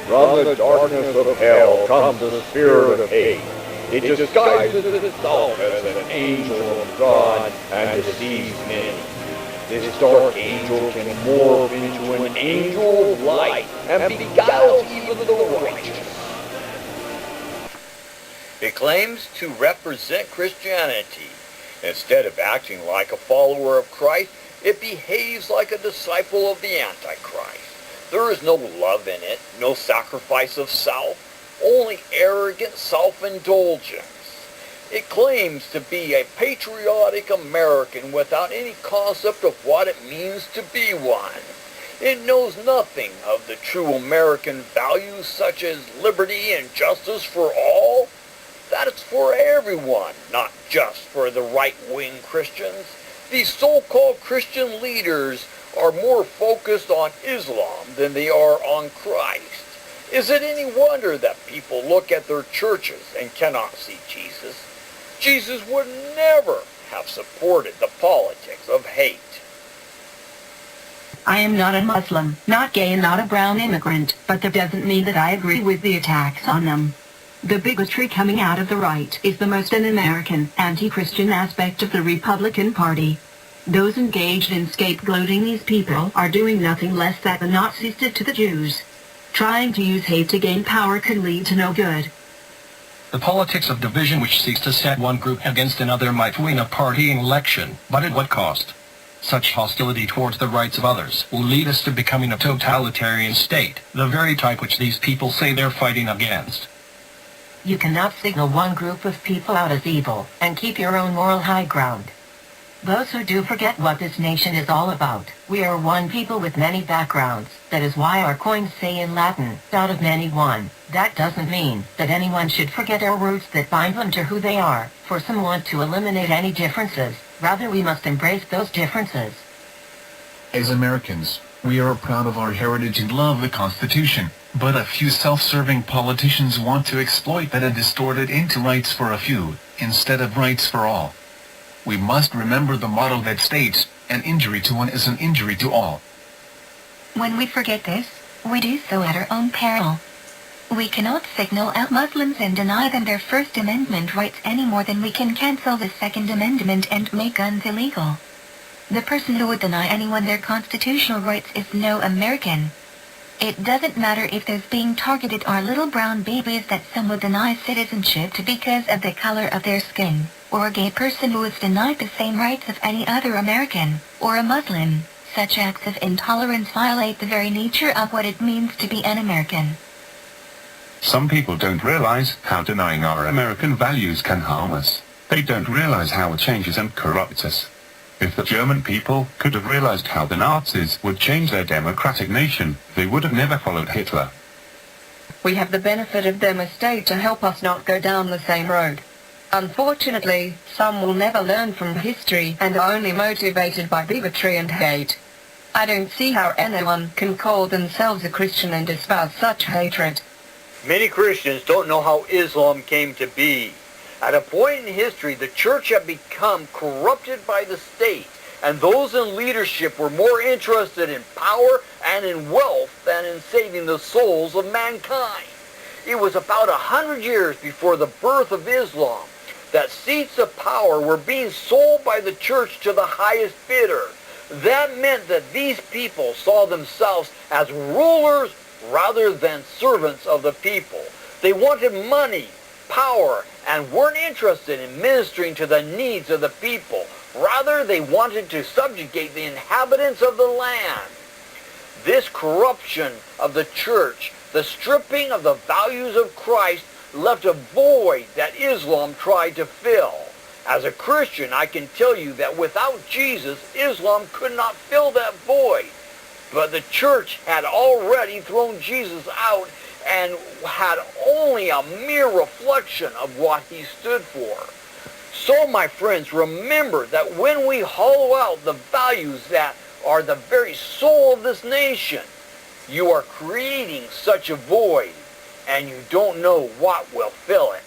From the darkness of hell comes the spirit of hate. It disguises itself as an angel of God and deceives many. This dark angel can morph into an angel of light and beguiles even the righteous. It claims to represent Christianity. Instead of acting like a follower of Christ, it behaves like a disciple of the Antichrist. There is no love in it, no sacrifice of self, only arrogant self-indulgence. It claims to be a patriotic American without any concept of what it means to be one. It knows nothing of the true American values such as liberty and justice for all. That is for everyone, not just for the right-wing Christians. These so-called Christian leaders are more focused on Islam than they are on Christ. Is it any wonder that people look at their churches and cannot see Jesus? Jesus would never have supported the politics of hate. I am not a Muslim, not gay, and not a brown immigrant, but that doesn't mean that I agree with the attacks on them. The bigotry coming out of the right is the most un-American, anti-Christian aspect of the Republican Party. Those engaged in scapegoating these people are doing nothing less than the Nazis did to the Jews. Trying to use hate to gain power can lead to no good. The politics of division which seeks to set one group against another might win a party election, but at what cost? Such hostility towards the rights of others will lead us to becoming a totalitarian state, the very type which these people say they're fighting against. You cannot signal one group of people out as evil and keep your own moral high ground. Those who do forget what this nation is all about. We are one people with many backgrounds. That is why our coins say in Latin, out of many one. That doesn't mean that anyone should forget our roots that bind them to who they are. For some want to eliminate any differences. Rather, we must embrace those differences. As Americans, we are proud of our heritage and love the Constitution. But a few self-serving politicians want to exploit that and distort it into rights for a few, instead of rights for all. We must remember the motto that states, an injury to one is an injury to all. When we forget this, we do so at our own peril. We cannot signal out Muslims and deny them their First Amendment rights any more than we can cancel the Second Amendment and make guns illegal. The person who would deny anyone their constitutional rights is no American. It doesn't matter if those being targeted are little brown babies that some would deny citizenship to because of the color of their skin, or a gay person who is denied the same rights of any other American, or a Muslim. Such acts of intolerance violate the very nature of what it means to be an American. Some people don't realize how denying our American values can harm us. They don't realize how it changes and corrupts us. If the German people could have realized how the Nazis would change their democratic nation, they would have never followed Hitler. We have the benefit of their mistake to help us not go down the same road. Unfortunately, some will never learn from history and are only motivated by bigotry and hate. I don't see how anyone can call themselves a Christian and espouse such hatred. Many Christians don't know how Islam came to be. At a point in history, the church had become corrupted by the state, and those in leadership were more interested in power and in wealth than in saving the souls of mankind. It was about 100 years before the birth of Islam that seats of power were being sold by the church to the highest bidder. That meant that these people saw themselves as rulers rather than servants of the people. They wanted money, power, and weren't interested in ministering to the needs of the people. Rather, they wanted to subjugate the inhabitants of the land. This corruption of the church, the stripping of the values of Christ, left a void that Islam tried to fill. As a Christian, I can tell you that without Jesus, Islam could not fill that void. But the church had already thrown Jesus out and had only a mere reflection of what he stood for. So, my friends, remember that when we hollow out the values that are the very soul of this nation, you are creating such a void, and you don't know what will fill it.